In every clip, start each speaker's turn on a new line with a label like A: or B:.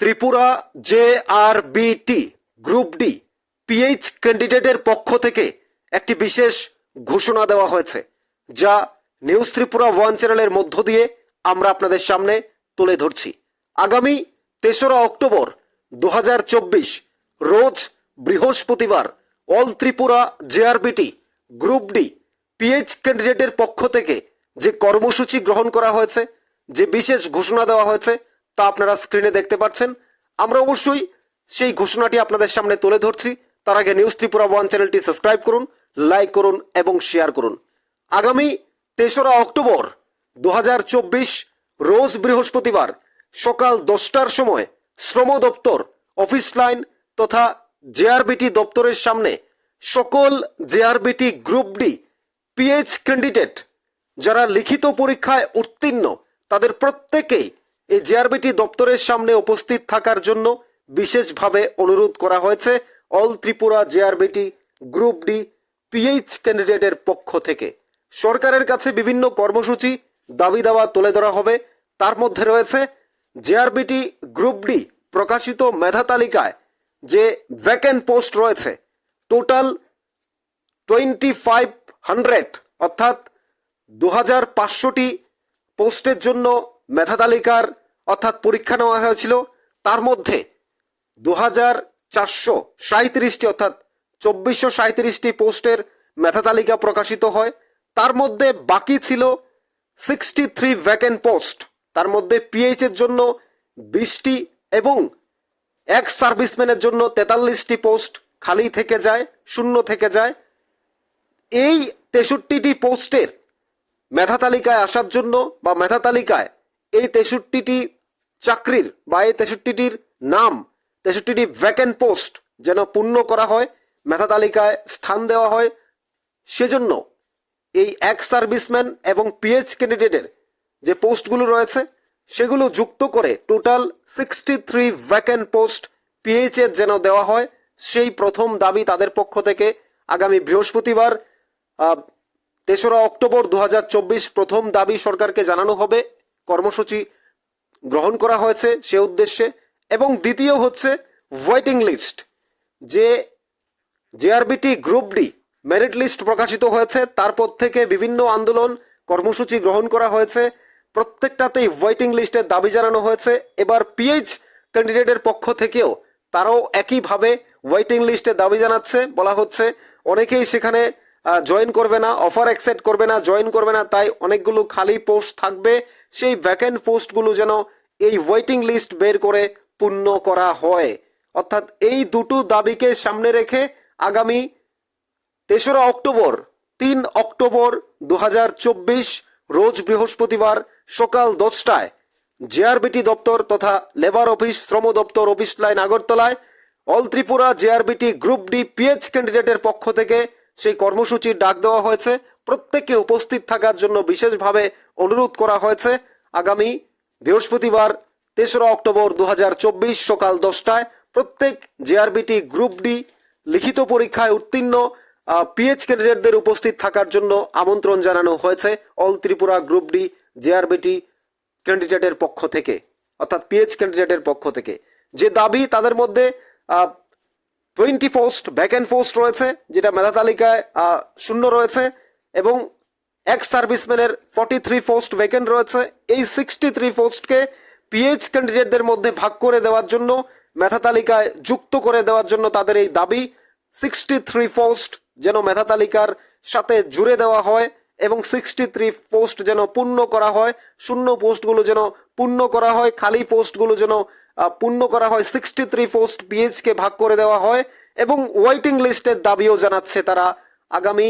A: Tripura JRBT group D PH ক্যান্ডিডেটের পক্ষ থেকে একটি বিশেষ ঘোষণা দেওয়া হয়েছে, যা নিউজ ত্রিপুরা 1 চ্যানেলের মধ্য দিয়ে আমরা আপনাদের সামনে তুলে ধরছি। আগামী 3রা অক্টোবর 2024 রোজ বৃহস্পতিবার all Tripura JRBT group D PH ক্যান্ডিডেটের পক্ষ থেকে যে কর্মসূচি গ্রহণ করা হয়েছে, যে বিশেষ ঘোষণা দেওয়া হয়েছে, তা আপনারা স্ক্রিনে দেখতে পাচ্ছেন। আমরা অবশ্যই সেই ঘোষণাটি আপনাদের সামনে তুলে ধরছি। তার আগে নিউজ ত্রিপুরা 1 চ্যানেলটি সাবস্ক্রাইব করুন, লাইক করুন এবং শেয়ার করুন। আগামী 3রা অক্টোবর 2024 রোজ বৃহস্পতিবার সকাল 10টার সময় শ্রম দপ্তর অফিস লাইন তথা JRBT দপ্তরের সামনে সকল JRBT group D pH candidate যারা লিখিত পরীক্ষায় উত্তীর্ণ তাদের প্রত্যেকেই এই JRBT দপ্তরের সামনে উপস্থিত থাকার জন্য বিশেষভাবে অনুরোধ করা হয়েছে all Tripura JRBT group D PH ক্যান্ডিডেটের পক্ষ থেকে। সরকারের কাছে বিভিন্ন কর্মসূচি দাবি দাওয়া তুলে ধরা হবে। তার মধ্যে রয়েছে JRBT গ্রুপ ডি প্রকাশিত মেধা তালিকায় যে ভ্যাকেন্ট পোস্ট রয়েছে টোটাল 2500 অর্থাৎ 2500টি পোস্টের জন্য মেধা তালিকার অর্থাৎ পরীক্ষা নেওয়া হয়েছিল। তার মধ্যে 2437টি অর্থাৎ 2437টি পোস্টের মেধা তালিকা প্রকাশিত হয়। তার মধ্যে বাকি ছিল 63 ভ্যাকেন্ট পোস্ট। তার মধ্যে পিএইচ এর জন্য 20টি এবং এক্স সার্ভিসম্যানের জন্য 43টি পোস্ট খালি থেকে যায়, শূন্য থেকে যায়। এই 63টি পোস্টের মেধা তালিকায় আসার জন্য বা মেধা তালিকায় এই 63টি চাকরির বা এই 63টির নাম 63টি ভ্যাকেন্ট পোস্ট যেন পূর্ণ করা হয়, মেধা তালিকায় স্থান দেওয়া হয়, সেজন্য এই এক্স সার্ভিসম্যান এবং পিএইচ ক্যান্ডিডেটের যে পোস্টগুলো রয়েছে সেগুলো যুক্ত করে টোটাল 63 ভ্যাকেন্ট পোস্ট পিএইচ এর যেন দেওয়া হয়, সেই প্রথম দাবি তাদের পক্ষ থেকে। আগামী বৃহস্পতিবার 3রা অক্টোবর 2024 প্রথম দাবি সরকারকে জানানো হবে, কর্মসূচি গ্রহণ করা হয়েছে সে উদ্দেশ্যে। এবং দ্বিতীয় হচ্ছে ওয়েটিং লিস্ট, যে JRBT group D merit list প্রকাশিত হয়েছে, তারপর থেকে বিভিন্ন আন্দোলন কর্মসূচি গ্রহণ করা হয়েছে, প্রত্যেকটাতেই ওয়েটিং লিস্টের দাবি জানানো হয়েছে। এবার পিএইচ ক্যান্ডিডেটের পক্ষ থেকেও তারাও একইভাবে ওয়েটিং লিস্টের দাবি জানাচ্ছে। বলা হচ্ছে অনেকেই সেখানে জয়েন করবে না, অফার অ্যাকসেপ্ট করবে না, জয়েন করবে না, তাই অনেকগুলো খালি পোস্ট থাকবে। সেই ভ্যাকেন্ট পোস্টগুলো যেন এই ওয়েটিং লিস্ট বের করে পূর্ণ করা হয়। অর্থাৎ এই দুটো দাবিকে সামনে রেখে আগামী 3রা অক্টোবর 3 অক্টোবর 2024 রোজ বৃহস্পতিবার সকাল 10টায় JRBT দপ্তর তথা লেবার অফিস শ্রম দপ্তর অফিস লাইন আগরতলায় all Tripura JRBT group D PH ক্যান্ডিডেটের পক্ষ থেকে সেই কর্মসূচির ডাক দেওয়া হয়েছে। প্রত্যেককে উপস্থিত থাকার জন্য বিশেষভাবে অনুরোধ করা হয়েছে। আগামী বৃহস্পতিবার 3রা অক্টোবর 2024 সকাল 10টায় প্রত্যেক JRBT গ্রুপ ডি লিখিত পরীক্ষায় উত্তীর্ণ পিএইচ ক্যান্ডিডেটদের উপস্থিত থাকার জন্য আমন্ত্রণ জানানো হয়েছে all Tripura group D JRBT ক্যান্ডিডেটের পক্ষ থেকে অর্থাৎ পিএইচ ক্যান্ডিডেটের পক্ষ থেকে। যে দাবি তাদের মধ্যে 20 পোস্ট ভ্যাকেন্ট পোস্ট রয়েছে, যেটা মেধা তালিকায় শূন্য রয়েছে, এবং এক্স সার্ভিসম্যানের 43 পোস্ট ভ্যাকেন্ট রয়েছে। এই 63 পোস্টকে পিএইচ ক্যান্ডিডেটদের মধ্যে ভাগ করে দেওয়ার জন্য, মেধা তালিকায় যুক্ত করে দেওয়ার জন্য তাদের এই দাবি। 63 পোস্ট যেন মেধা তালিকার সাথে জুড়ে দেওয়া হয় এবং 63 পোস্ট যেন পূর্ণ করা হয়, শূন্য পোস্টগুলো যেন পূর্ণ করা হয়, খালি পোস্টগুলো যেন পূর্ণ করা হয়। 63 পোস্ট পিএইচকে ভাগ করে দেওয়া হয় এবং ওয়েটিং লিস্টের দাবিও জানাচ্ছে তারা। আগামী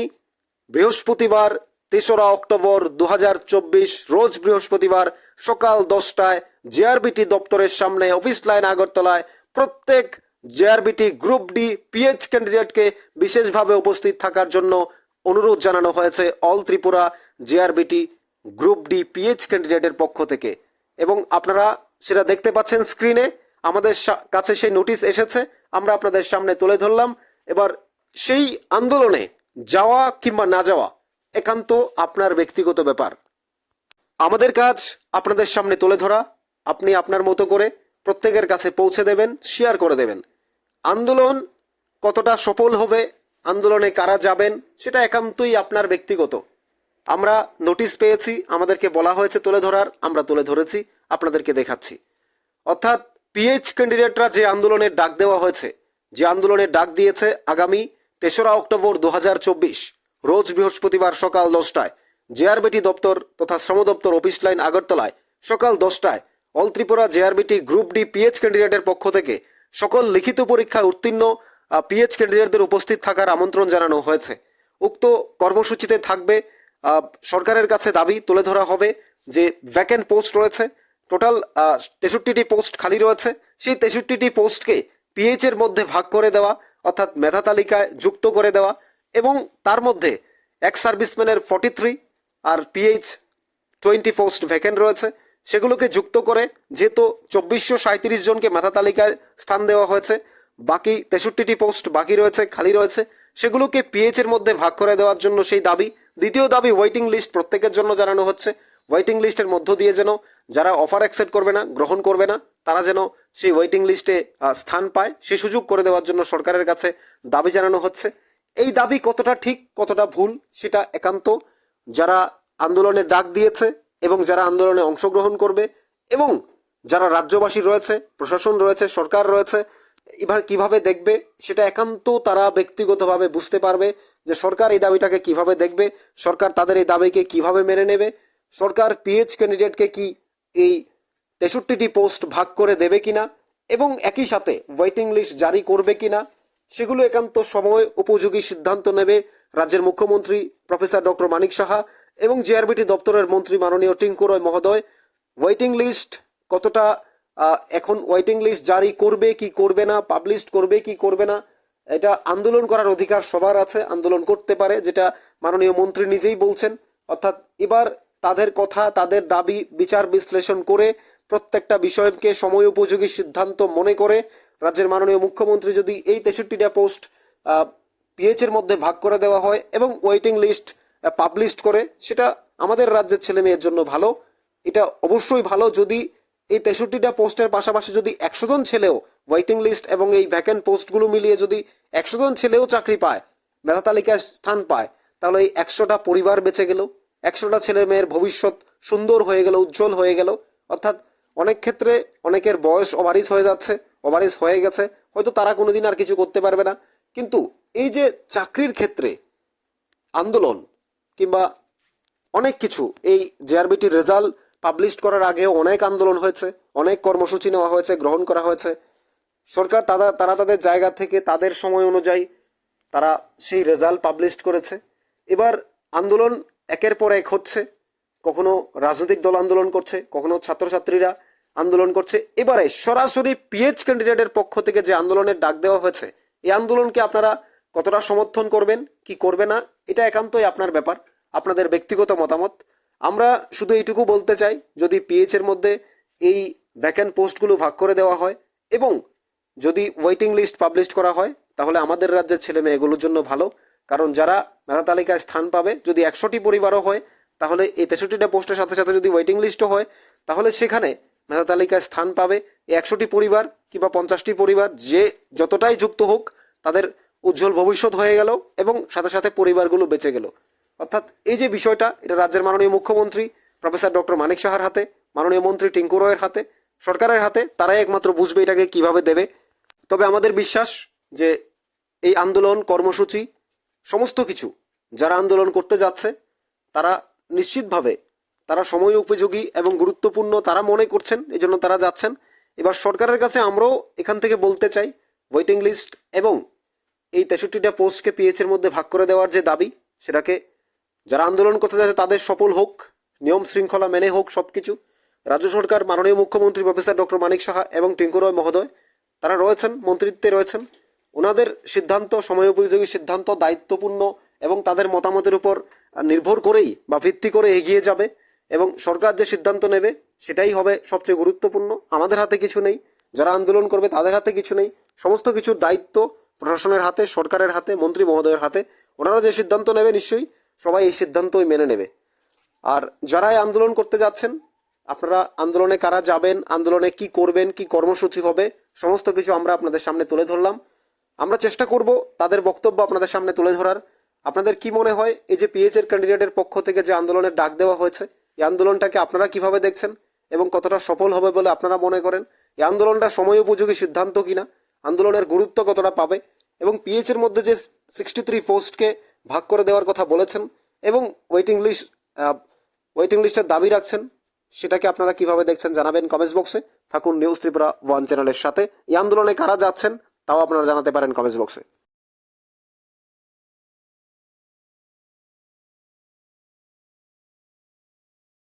A: বৃহস্পতিবার 3রা অক্টোবর 2024 রোজ বৃহস্পতিবার সকাল 10টায় JRBT দপ্তরের সামনে অফিস লাইন আগরতলায় প্রত্যেক JRBT গ্রুপ ডি পিএইচ ক্যান্ডিডেটকে বিশেষভাবে উপস্থিত থাকার জন্য অনুরোধ জানানো হয়েছে all Tripura JRBT group D PH ক্যান্ডিডেটের পক্ষ থেকে। এবং আপনারা সেটা দেখতে পাচ্ছেন স্ক্রিনে, আমাদের কাছে সেই নোটিশ এসেছে, আমরা আপনাদের সামনে তুলে ধরলাম। এবার সেই আন্দোলনে যাওয়া কিংবা না যাওয়া একান্ত আপনার ব্যক্তিগত ব্যাপার। আমাদের কাজ আপনাদের সামনে তুলে ধরা, আপনি আপনার মতো করে প্রত্যেকের কাছে পৌঁছে দেবেন, শেয়ার করে দেবেন। আন্দোলন কতটা সফল হবে, আন্দোলনে কারা যাবেন, সেটা একান্তই আপনার ব্যক্তিগত। আমরা নোটিশ পেয়েছি, আমাদেরকে বলা হয়েছে তুলে ধরার, আমরা তুলে ধরেছি, আপনাদেরকে দেখাচ্ছি। অর্থাৎ পিএইচ ক্যান্ডিডেটরা যে আন্দোলনের ডাক দেওয়া হয়েছে, যে আন্দোলনের ডাক দিয়েছে আগামী 3রা অক্টোবর 2024 রোজ বৃহস্পতিবার সকাল 10টায় জেআরবিটি দপ্তর তথা শ্রম দপ্তর অফিস লাইন আগরতলায় সকাল 10টায় all Tripura JRBT group D PH ক্যান্ডিডেটের পক্ষ থেকে সকল লিখিত পরীক্ষায় উত্তীর্ণ পিএইচ ক্যান্ডিডেটদের উপস্থিত থাকার আমন্ত্রণ জানানো হয়েছে। উক্ত কর্মসূচিতে থাকবে সরকারের কাছে দাবি তুলে ধরা হবে যে ভ্যাকেন্ট পোস্ট রয়েছে, টোটাল 63টি পোস্ট খালি রয়েছে, সেই 63টি পোস্টকে পিএইচ এর মধ্যে ভাগ করে দেওয়া, অর্থাৎ মেধা তালিকায় যুক্ত করে দেওয়া, এবং তার মধ্যে এক্স সার্ভিসম্যানের 43 আর পিএইচ 20 পোস্ট ভ্যাকেন্ট রয়েছে, সেগুলোকে যুক্ত করে, যেহেতু 2437 জনকে মেধা তালিকায় স্থান দেওয়া হয়েছে, বাকি 63টি পোস্ট বাকি রয়েছে, খালি রয়েছে, সেগুলোকে পিএইচ এর মধ্যে ভাগ করে দেওয়ার জন্য সেই দাবি। দ্বিতীয় দাবি, ওয়েটিং লিস্ট প্রত্যেকের জন্য জানানো হচ্ছে। ওয়েটিং লিস্টের মধ্য দিয়ে যেন যারা অফার অ্যাকসেপ্ট করবে না, গ্রহণ করবে না, তারা যেন সেই ওয়েটিং লিস্টে স্থান পায়, সে সুযোগ করে দেওয়ার জন্য সরকারের কাছে দাবি জানানো হচ্ছে। এই দাবি কতটা ঠিক কতটা ভুল সেটা একান্ত যারা আন্দোলনের ডাক দিয়েছে এবং যারা আন্দোলনে অংশগ্রহণ করবে এবং যারা রাজ্যবাসী রয়েছে, প্রশাসন রয়েছে, সরকার রয়েছে, এবার কিভাবে দেখবে সেটা একান্ত তারা ব্যক্তিগতভাবে বুঝতে পারবে যে সরকার এই দাবিটাকে কিভাবে দেখবে, সরকার তাদের এই দাবিকে কিভাবে মেনে নেবে, সরকার পিএইচ ক্যান্ডিডেটকে কি এই 63টি পোস্ট ভাগ করে দেবে কিনা এবং একই সাথে ওয়েটিং লিস্ট জারি করবে কিনা, সেগুলো একান্ত সময় উপযোগী সিদ্ধান্ত নেবে রাজ্যের মুখ্যমন্ত্রী প্রফেসর ডক্টর মানিক সাহা এবং জেআরবিটি দপ্তরের মন্ত্রী মাননীয় টিঙ্কু রয় মহোদয়। ওয়েটিং লিস্ট কতটা এখন ওয়েটিং লিস্ট জারি করবে কি করবে না, পাবলিশ করবে কি করবে না, এটা আন্দোলন করার অধিকার সবার আছে, আন্দোলন করতে পারে, যেটা মাননীয় মন্ত্রী নিজেই বলছেন। অর্থাৎ এবার তাদের কথা, তাদের দাবি বিচার বিশ্লেষণ করে প্রত্যেকটা বিষয়কে সময় উপযোগী সিদ্ধান্ত মনে করে রাজ্যের মাননীয় মুখ্যমন্ত্রী যদি এই 63টা পোস্ট পিএইচ এর মধ্যে ভাগ করে দেওয়া হয় এবং ওয়েটিং লিস্ট পাবলিশ করে, সেটা আমাদের রাজ্যের ছেলে মেয়ের জন্য ভালো। এটা অবশ্যই ভালো যদি এই 63টা পোস্টের পাশাপাশি যদি 100 জন ছেলেও ওয়েটিং লিস্ট এবং এই ভ্যাকেন্ট পোস্টগুলো মিলিয়ে যদি 100 জন ছেলেও চাকরি পায়, মেধা তালিকায় স্থান পায়, তাহলে এই 100টা পরিবার বেঁচে গেল, 100টা ছেলে মেয়ের ভবিষ্যৎ সুন্দর হয়ে গেল, উজ্জ্বল হয়ে গেল। অর্থাৎ অনেক ক্ষেত্রে অনেকের বয়স ওভারিজ হয়ে যাচ্ছে, ওভারিজ হয়ে গেছে, হয়তো তারা কোনোদিন আর কিছু করতে পারবে না, কিন্তু এই যে চাকরির ক্ষেত্রে আন্দোলন কিংবা অনেক কিছু, এই জেআরবিটির রেজাল্ট পাবলিশ করার আগেও অনেক আন্দোলন হয়েছে, অনেক কর্মসূচি নেওয়া হয়েছে, গ্রহণ করা হয়েছে। সরকার তারা তাদের জায়গা থেকে তাদের সময় অনুযায়ী তারা সেই রেজাল্ট পাবলিশ করেছে। এবার আন্দোলন একের পর এক হচ্ছে, কখনো রাজনৈতিক দল আন্দোলন করছে, কখনো ছাত্রছাত্রীরা আন্দোলন করছে। এবারে সরাসরি পিএইচ ক্যান্ডিডেটের পক্ষ থেকে যে আন্দোলনের ডাক দেওয়া হয়েছে, এই আন্দোলনকে আপনারা কতটা সমর্থন করবেন কি করবে না, এটা একান্তই আপনার ব্যাপার, আপনাদের ব্যক্তিগত মতামত। আমরা শুধু এইটুকু বলতে চাই, যদি পিএইচ এর মধ্যে এই ভ্যাকেন্ট পোস্টগুলো ভাগ করে দেওয়া হয় এবং যদি ওয়েটিং লিস্ট পাবলিশ করা হয়, তাহলে আমাদের রাজ্যের ছেলে মেয়েগুলোর জন্য ভালো। কারণ যারা মেধা তালিকায় স্থান পাবে, যদি 100টি পরিবারও হয়, তাহলে এই 63টা পোস্টের সাথে সাথে যদি ওয়েটিং লিস্টও হয়, তাহলে সেখানে মেধা তালিকায় স্থান পাবে এই 100টি পরিবার কিংবা 50টি পরিবার, যে যতটাই যুক্ত হোক, তাদের উজ্জ্বল ভবিষ্যৎ হয়ে গেল এবং সাথে সাথে পরিবারগুলো বেঁচে গেল। অর্থাৎ এই যে বিষয়টা, এটা রাজ্যের মাননীয় মুখ্যমন্ত্রী প্রফেসর ডক্টর মানিক সাহার হাতে, মাননীয় মন্ত্রী টিঙ্কু রয়ের হাতে, সরকারের হাতে, তারাই একমাত্র বুঝবে এটাকে কিভাবে দেবে। তবে আমাদের বিশ্বাস যে এই আন্দোলন কর্মসূচি সমস্ত কিছু যারা আন্দোলন করতে যাচ্ছে, তারা নিশ্চিতভাবে তারা সময় উপযোগী এবং গুরুত্বপূর্ণ তারা মনে করছেন, এই জন্য তারা যাচ্ছেন। এবার সরকারের কাছে আমরাও এখান থেকে বলতে চাই, ওয়েটিং লিস্ট এবং এই 63টা পোস্টকে পিএইচ এর মধ্যে ভাগ করে দেওয়ার যে দাবি, সেটাকে যারা আন্দোলন করতে যাচ্ছে তাদের সফল হোক, নিয়ম শৃঙ্খলা মেনে হোক সব কিছু। রাজ্য সরকার, মাননীয় মুখ্যমন্ত্রী প্রফেসর ডক্টর মানিক সাহা এবং টিঙ্কু রয় মহোদয়, তারা রয়েছেন, মন্ত্রিত্বে রয়েছেন, ওনাদের সিদ্ধান্ত সময় উপযোগী সিদ্ধান্ত, দায়িত্বপূর্ণ এবং তাদের মতামতের উপর নির্ভর করেই বা ভিত্তি করে এগিয়ে যাবে এবং সরকার যে সিদ্ধান্ত নেবে সেটাই হবে সবচেয়ে গুরুত্বপূর্ণ। আমাদের হাতে কিছু নেই, যারা আন্দোলন করবে তাদের হাতে কিছু নেই, সমস্ত কিছুর দায়িত্ব প্রশাসনের হাতে, সরকারের হাতে, মন্ত্রী মহোদয়ের হাতে। ওনারা যে সিদ্ধান্ত নেবে নিশ্চয়ই সবাই এই সিদ্ধান্তই মেনে নেবে। আর যারাই আন্দোলন করতে যাচ্ছেন, আপনারা আন্দোলনে কারা যাবেন, আন্দোলনে কি করবেন, কি কর্মসূচি হবে, সমস্ত কিছু আমরা আপনাদের সামনে তুলে ধরলাম। আমরা চেষ্টা করব তাদের বক্তব্য আপনাদের সামনে তুলে ধরার। আপনাদের কি মনে হয় এই যে পিএইচ এর ক্যান্ডিডেটের পক্ষ থেকে যে আন্দোলনের ডাক দেওয়া হয়েছে, এই আন্দোলনটাকে আপনারা কিভাবে দেখছেন এবং কতটা সফল হবে বলে আপনারা মনে করেন? এই আন্দোলনটা সময় উপযোগী সিদ্ধান্ত কিনা, আন্দোলনের গুরুত্ব কতটা পাবে, এবং পিএইচ এর মধ্যে যে 63 পোস্টকে ভাগ করে দেওয়ার কথা বলেছেন এবং ওয়েটিং লিস্টের দাবি রাখছেন, সেটাকে আপনারা কিভাবে দেখছেন জানাবেন কমেন্টস বক্সে। থাকুন নিউজ ত্রিপুরা 1 চ্যানেলের সাথে। এই আন্দোলনে কারা যাচ্ছেন তাও আপনারা জানাতে পারেন কমেন্টস বক্সে।